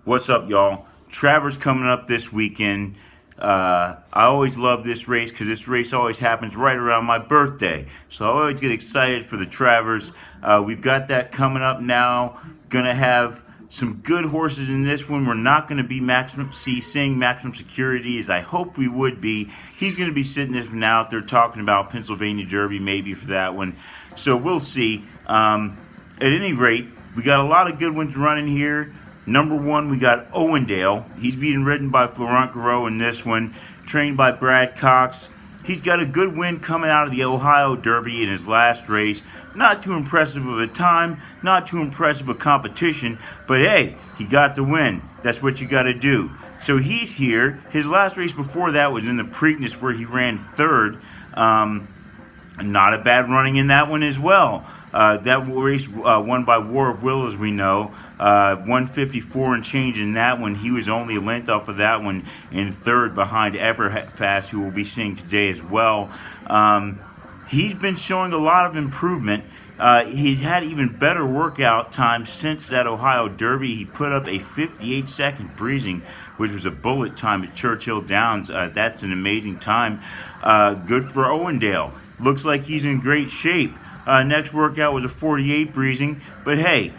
What's up, y'all? Travers coming up this weekend. I always love this race because this race always happens right around my birthday. So I always get excited for the Travers. We've got that coming up now. Gonna have some good horses in this one. We're not going to be seeing maximum security as I hope we would be. He's going to be sitting this one out there talking about Pennsylvania Derby maybe for that one. So we'll see. At any rate, we got a lot of good ones running here. Number one, we got Owendale. He's being ridden by Florent Geroux in this one, trained by Brad Cox. He's got a good win coming out of the Ohio Derby in his last race. Not too impressive of a time, not too impressive a competition, but hey, he got the win. That's what you got to do. So he's here. His last race before that was in the Preakness where he ran third. Not a bad running in that one as well. That race won by War of Will, as we know. 154 and change in that one. He was only a length off of that one in third behind Everfast, who we'll be seeing today as well. He's been showing a lot of improvement. He's had even better workout time since that Ohio Derby. He put up a 58-second breezing, which was a bullet time at Churchill Downs. That's an amazing time. Good for Owendale. Looks like he's in great shape. Next workout was a 48 breezing, but hey,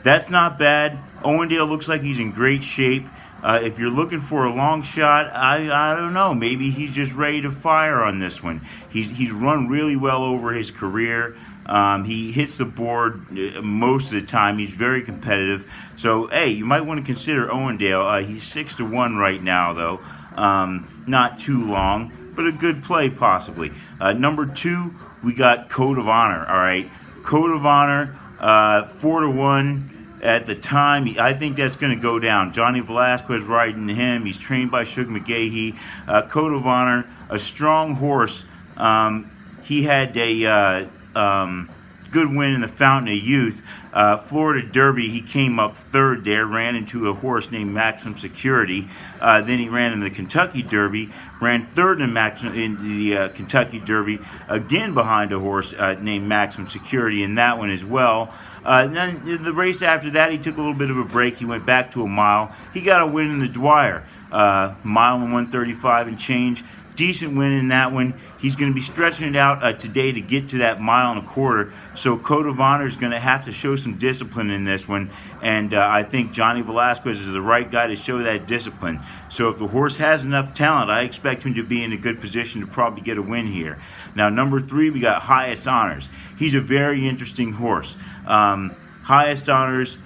that's not bad. Owendale looks like he's in great shape. If you're looking for a long shot, I don't know. Maybe he's just ready to fire on this one. He's run really well over his career. He hits the board most of the time. He's very competitive. So, hey, you might want to consider Owendale. He's 6-1 right now, though. Not too long, but a good play possibly. Number two, we got Code of Honor. All right, Code of Honor, 4-1. At the time, I think that's going to go down. Johnny Velazquez riding him. He's trained by Shug McGahee. Code of Honor, a strong horse. He had a good win in the Fountain of Youth. Florida Derby, he came up third there, ran into a horse named Maximum Security. Then he ran in the Kentucky Derby, ran third in the Kentucky Derby, again behind a horse named Maximum Security in that one as well. Then the race after that, he took a little bit of a break. He went back to a mile. He got a win in the Dwyer, mile and 135 and change. Decent win in that one. He's going to be stretching it out today to get to that mile and a quarter. So Code of Honor is going to have to show some discipline in this one. And I think Johnny Velazquez is the right guy to show that discipline. So if the horse has enough talent, I expect him to be in a good position to probably get a win here. Now, number three, we got Highest Honors. He's a very interesting horse. Highest Honors.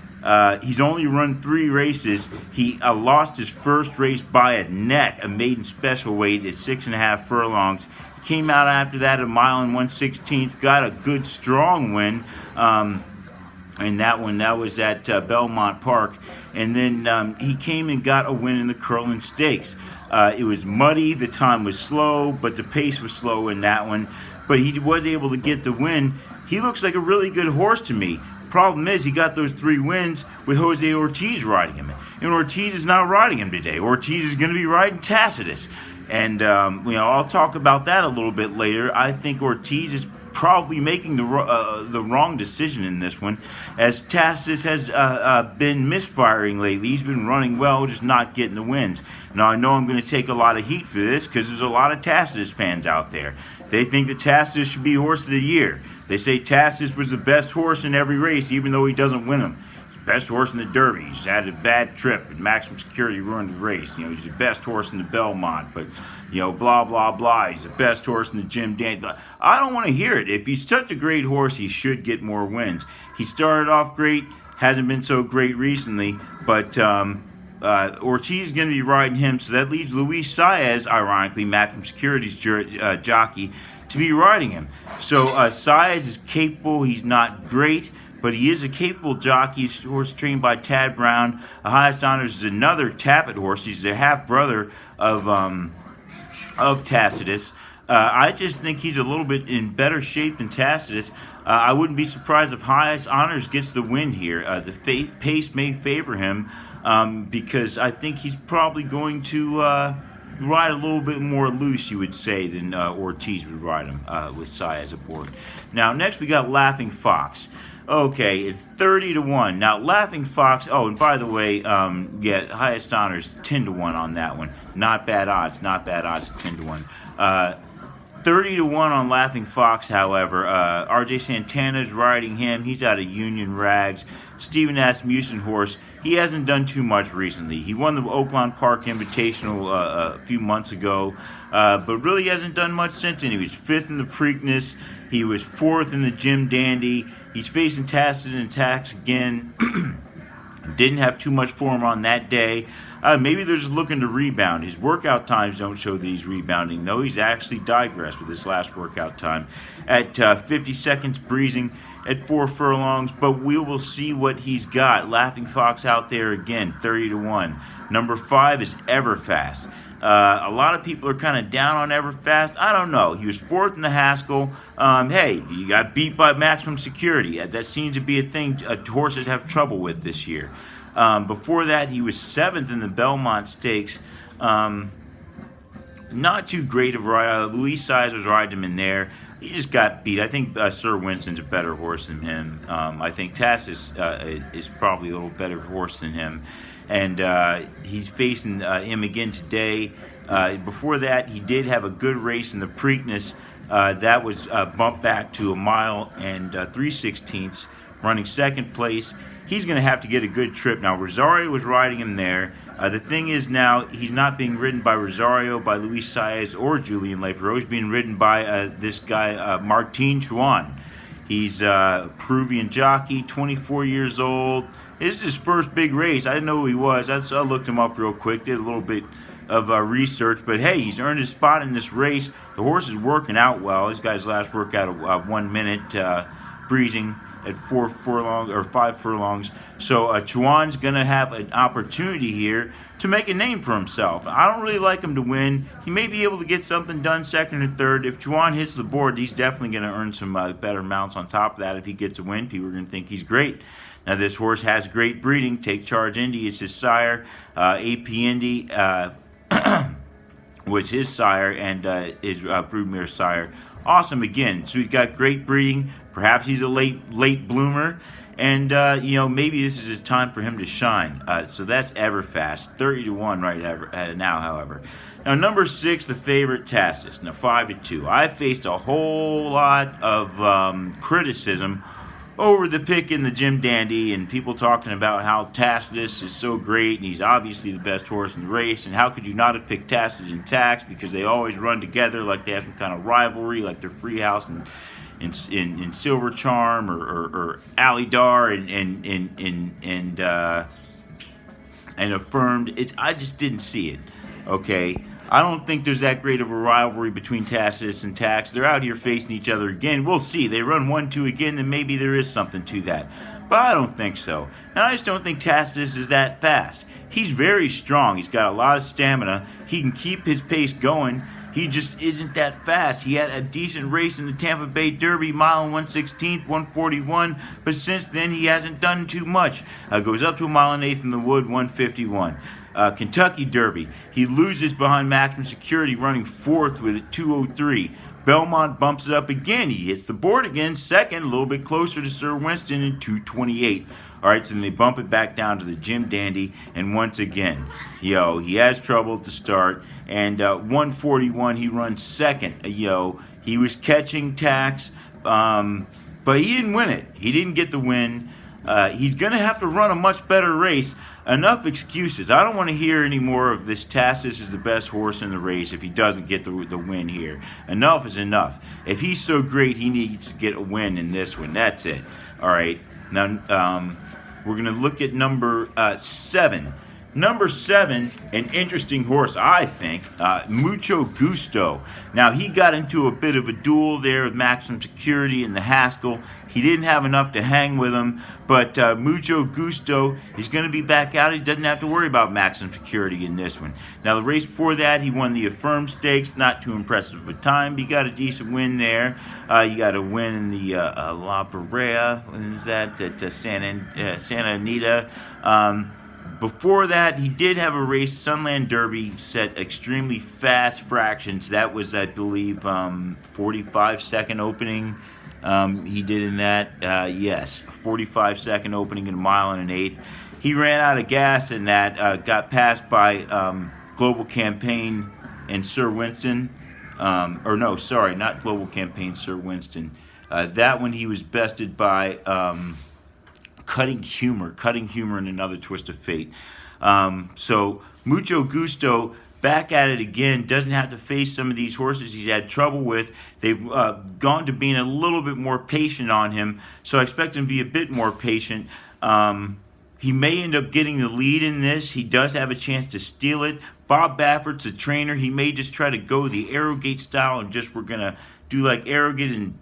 He's only run 3 races. He lost his first race by a neck, a maiden special weight at 6.5 furlongs. He came out after that a mile and 1/16, got a good strong win. And that one, that was at Belmont Park. And then he came and got a win in the Curlin Stakes. It was muddy, the time was slow, but the pace was slow in that one. But he was able to get the win. He looks like a really good horse to me. Problem is, he got those 3 wins with Jose Ortiz riding him. And Ortiz is not riding him today. Ortiz is going to be riding Tacitus. And, I'll talk about that a little bit later. I think Ortiz is probably making the wrong decision in this one, as Tacitus has been misfiring lately. He's been running well, just not getting the wins. Now, I know I'm going to take a lot of heat for this because there's a lot of Tacitus fans out there. They think that Tacitus should be Horse of the Year. They say Tacitus was the best horse in every race, even though he doesn't win them. He's the best horse in the Derby. He's had a bad trip, and Maximum Security ruined the race. He's the best horse in the Belmont, but, blah, blah, blah. He's the best horse in the Jim Dandy. I don't want to hear it. If he's such a great horse, he should get more wins. He started off great, hasn't been so great recently, but Ortiz is going to be riding him, so that leaves Luis Saez, ironically, Maximum Security's jockey, to be riding him. So Saez is capable. He's not great, but he is a capable jockey. He's a horse trained by Tad Brown. Highest Honors is another Tappet horse. He's the half-brother of Tacitus. I just think he's a little bit in better shape than Tacitus. I wouldn't be surprised if Highest Honors gets the win here. The pace may favor him because I think he's probably going to ride a little bit more loose, you would say, than Ortiz would ride him with Saez aboard. Now, next we got Laughing Fox. Okay, it's 30-1. Now, Laughing Fox. Oh, and by the way, yeah, highest honors 10-1 on that one. Not bad odds. Not bad odds. 10-1. 30-1 on Laughing Fox, however. R.J. Santana's riding him. He's out of Union Rags. Stephen Asmussen horse. He hasn't done too much recently. He won the Oakland Park Invitational a few months ago, but really hasn't done much since then. He was 5th in the Preakness. He was 4th in the Jim Dandy. He's facing Tacitus and Tax again. Didn't have too much for him on that day. Maybe they're just looking to rebound. His workout times don't show that he's rebounding, though. He's actually digressed with his last workout time at 50 seconds breezing at 4 furlongs, but we will see what he's got. Laughing Fox out there again, 30-1. Number 5 is Everfast. A lot of people are kind of down on Everfast. I don't know. He was 4th in the Haskell. Hey, you got beat by Maximum Security. That seems to be a thing horses have trouble with this year. Before that, he was 7th in the Belmont Stakes. Not too great of a ride. Luis Saez was riding him in there. He just got beat. I think Sir Winston's a better horse than him. I think Tacitus is probably a little better horse than him. And he's facing him again today. Before that, he did have a good race in the Preakness. That was bumped back to 1 mile and 3/16, running 2nd place. He's going to have to get a good trip. Now, Rosario was riding him there. The thing is now, he's not being ridden by Rosario, by Luis Saez, or Julian Leperot. He's being ridden by this guy, Martin Chuan. He's a Peruvian jockey, 24 years old. This is his first big race. I didn't know who he was. I looked him up real quick, did a little bit of research. But, hey, he's earned his spot in this race. The horse is working out well. This guy's last workout of 1 minute, breezing at 4 furlongs or 5 furlongs. So Chuan's going to have an opportunity here to make a name for himself. I don't really like him to win. He may be able to get something done 2nd or 3rd. If Chuan hits the board, he's definitely going to earn some better mounts on top of that. If he gets a win, people are going to think he's great. Now, this horse has great breeding. Take Charge Indy is his sire. AP Indy was his sire, and his broodmare sire. Awesome again. So he's got great breeding. Perhaps he's a late bloomer, and maybe this is his time for him to shine. So that's Everfast, 30-1 right now. However, now number 6, the favorite Tacitus. Now 5-2. I faced a whole lot of criticism over the pick in the Jim Dandy, and people talking about how Tacitus is so great, and he's obviously the best horse in the race, and how could you not have picked Tacitus and Tax, because they always run together like they have some kind of rivalry, like they're Freehouse and Silver Charm or Alidar and Affirmed. I just didn't see it. Okay. I don't think there's that great of a rivalry between Tacitus and Tax. They're out here facing each other again. We'll see. They run 1-2 again, and maybe there is something to that. But I don't think so. And I just don't think Tacitus is that fast. He's very strong. He's got a lot of stamina. He can keep his pace going. He just isn't that fast. He had a decent race in the Tampa Bay Derby, 1/1/16, 141. But since then, he hasn't done too much. Goes up to 1 mile and 1/8 in the wood, 151. Kentucky Derby. He loses behind Maximum Security, running 4th with a 203. Belmont bumps it up again. He hits the board again, 2nd, a little bit closer to Sir Winston in 228. All right, so then they bump it back down to the Jim Dandy, and once again, he has trouble at the start. And 141, he runs 2nd. He was catching Tax, but he didn't win it. He didn't get the win. He's going to have to run a much better race. Enough excuses. I don't want to hear any more of this. Tacitus is the best horse in the race if he doesn't get the win here. Enough is enough. If he's so great, he needs to get a win in this one. That's it. All right. Now, we're going to look at number 7. Number 7, an interesting horse, I think, Mucho Gusto. Now, he got into a bit of a duel there with Maximum Security and the Haskell. He didn't have enough to hang with him, but Mucho Gusto, he's going to be back out. He doesn't have to worry about Maximum Security in this one. Now, the race before that, he won the Affirmed Stakes. Not too impressive of a time, but he got a decent win there. You got a win in the La Brea, what is that, at Santa Anita. Before that, he did have a race, Sunland Derby, set extremely fast fractions. That was, I believe, 45-second opening. He did in that, yes, 45-second opening in a mile and an eighth. He ran out of gas in that, got passed by Global Campaign and Sir Winston. Or no, sorry, not Global Campaign, Sir Winston. That one he was bested by Cutting Humor in Another Twist of Fate. So Mucho Gusto back at it again, doesn't have to face some of these horses he's had trouble with. They've gone to being a little bit more patient on him, so I expect him to be a bit more patient. He may end up getting the lead in this. He does have a chance to steal it. Bob Baffert's a trainer. He may just try to go the Arrogate style and just we're going to do like Arrogate and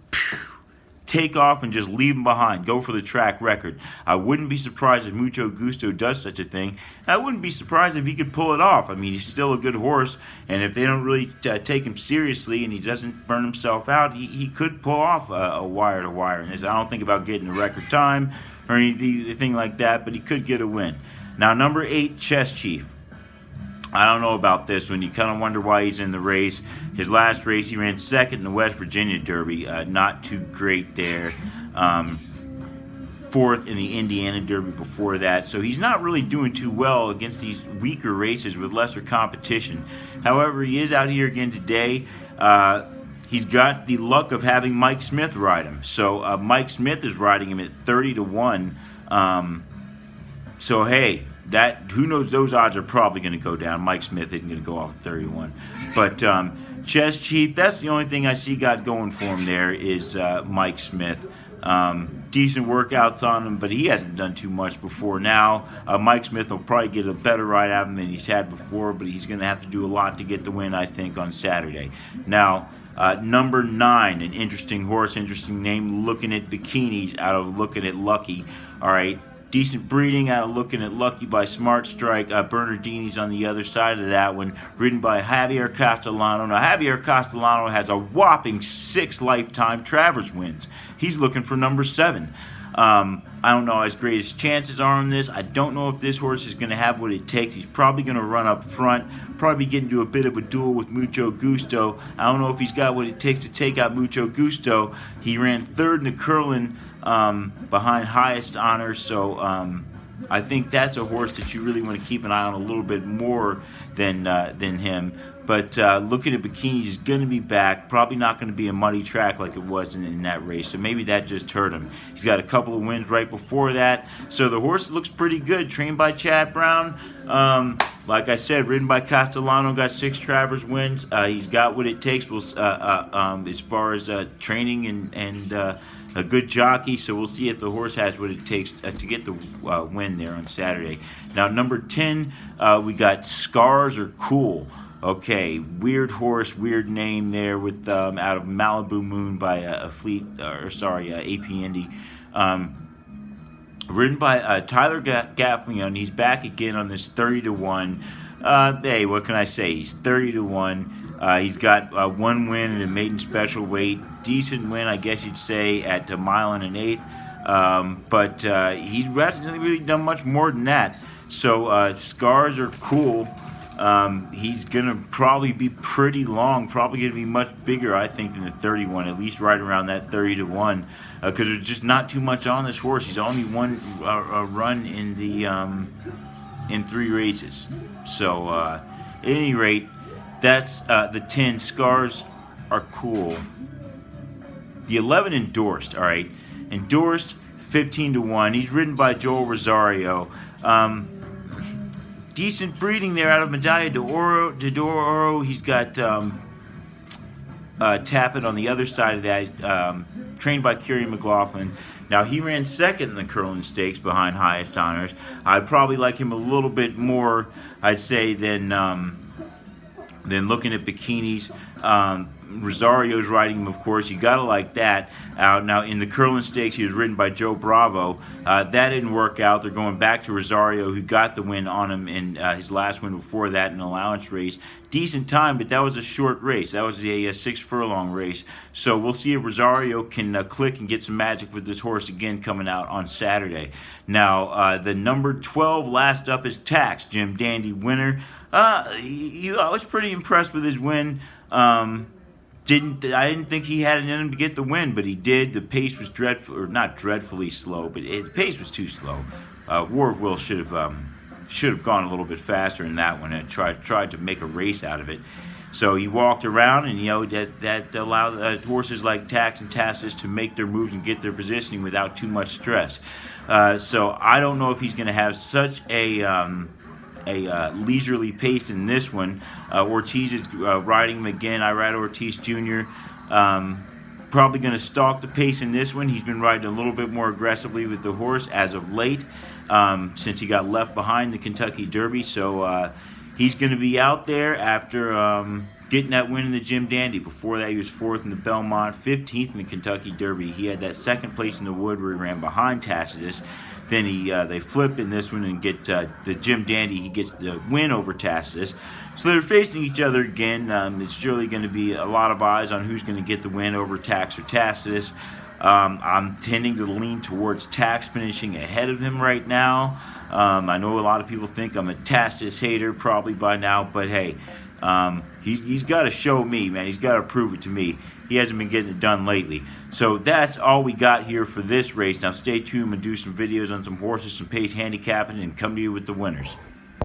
take off and just leave him behind. Go for the track record. I wouldn't be surprised if Mucho Gusto does such a thing. I wouldn't be surprised if he could pull it off. I mean, he's still a good horse, and if they don't really take him seriously and he doesn't burn himself out, he could pull off a wire-to-wire. And I don't think about getting a record time or anything like that, but he could get a win. Now, number 8, Chess Chief. I don't know about this one. You kind of wonder why he's in the race. His last race, he ran second in the West Virginia Derby. Not too great there. Fourth in the Indiana Derby before that. So he's not really doing too well against these weaker races with lesser competition. However, he is out here again today. He's got the luck of having Mike Smith ride him. So Mike Smith is riding him at 30-1. So hey, that who knows? Those odds are probably going to go down. Mike Smith isn't going to go off at 31, but Chess Chief. That's the only thing I see got going for him there is Mike Smith. Decent workouts on him, but he hasn't done too much before now. Mike Smith will probably get a better ride out of him than he's had before, but he's going to have to do a lot to get the win, I think, on Saturday. Now, number 9, an interesting horse, interesting name, Looking at Bikinis out of Looking at Lucky. All right. Decent breeding out of Looking at Lucky by Smart Strike. Bernardini's on the other side of that one, ridden by Javier Castellano. Now, Javier Castellano has a whopping 6 lifetime Travers wins. He's looking for number 7. I don't know how his greatest chances are on this. I don't know if this horse is going to have what it takes. He's probably going to run up front, probably get into a bit of a duel with Mucho Gusto. I don't know if he's got what it takes to take out Mucho Gusto. He ran 3rd in the Curlin behind Highest Honor, so I think that's a horse that you really want to keep an eye on a little bit more than him. But Looking at Bikinis is going to be back. Probably not going to be a muddy track like it was in that race. So maybe that just hurt him. He's got a couple of wins right before that. So the horse looks pretty good. Trained by Chad Brown. Like I said, ridden by Castellano. Got 6 Travers wins. He's got what it takes as far as training and a good jockey. So we'll see if the horse has what it takes to get the win there on Saturday. Now, number 10, we got Scars Are Cool. Okay, weird horse, weird name there with out of Malibu Moon by AP Indy. Ridden by Tyler Gaffalione. He's back again on this 30-1. Hey, what can I say? He's 30-1. He's got 1 win in a maiden special weight. Decent win, I guess you'd say, at a mile and an eighth. But he hasn't really done much more than that. So Scars Are Cool. He's going to probably be pretty long, probably going to be much bigger, I think, than the 31, at least right around that 30-1, because there's just not too much on this horse. He's only won a run in the in 3 races. So, at any rate, that's the 10. Scars Are Cool. The 11, Endorsed, all right. Endorsed, 15-1. He's ridden by Joel Rosario. Decent breeding there out of Medalla de Oro. He's got Tappet on the other side of that, trained by Kerry McLaughlin. Now, he ran 2nd in the Curlin Stakes behind Highest Honors. I'd probably like him a little bit more, I'd say, than Looking at Bikinis. Rosario's riding him, of course. You gotta like that. Now, in the Curlin Stakes, he was ridden by Joe Bravo. That didn't work out. They're going back to Rosario, who got the win on him in his last win before that, an allowance race. Decent time, but that was a short race. That was a 6-furlong race. So we'll see if Rosario can click and get some magic with this horse again coming out on Saturday. Now, the number 12 last up is Tax, Jim Dandy winner. I was pretty impressed with his win. I didn't think he had it in him to get the win, but he did. The pace was dreadful, or not dreadfully slow, but the pace was too slow. War of Will should have gone a little bit faster in that one and tried to make a race out of it. So he walked around, and that allowed horses like Tax and Tacitus to make their moves and get their positioning without too much stress. So I don't know if he's going to have such a leisurely pace in this one. Ortiz is riding him again. I ride Ortiz Jr. Probably going to stalk the pace in this one. He's been riding a little bit more aggressively with the horse as of late, since he got left behind the Kentucky Derby. So he's going to be out there after getting that win in the Jim Dandy. Before that, he was 4th in the Belmont, 15th in the Kentucky Derby. He had that 2nd place in the Wood where he ran behind Tacitus. Then they flip in this one and get the Jim Dandy. He gets the win over Tacitus. So they're facing each other again. It's surely going to be a lot of eyes on who's going to get the win over Tax or Tacitus. I'm tending to lean towards Tax finishing ahead of him right now. I know a lot of people think I'm a Tacitus hater probably by now, but hey, he's got to show me, man. He's got to prove it to me. He hasn't been getting it done lately. So that's all we got here for this race. Now stay tuned and do some videos on some horses, some pace handicapping, and come to you with the winners.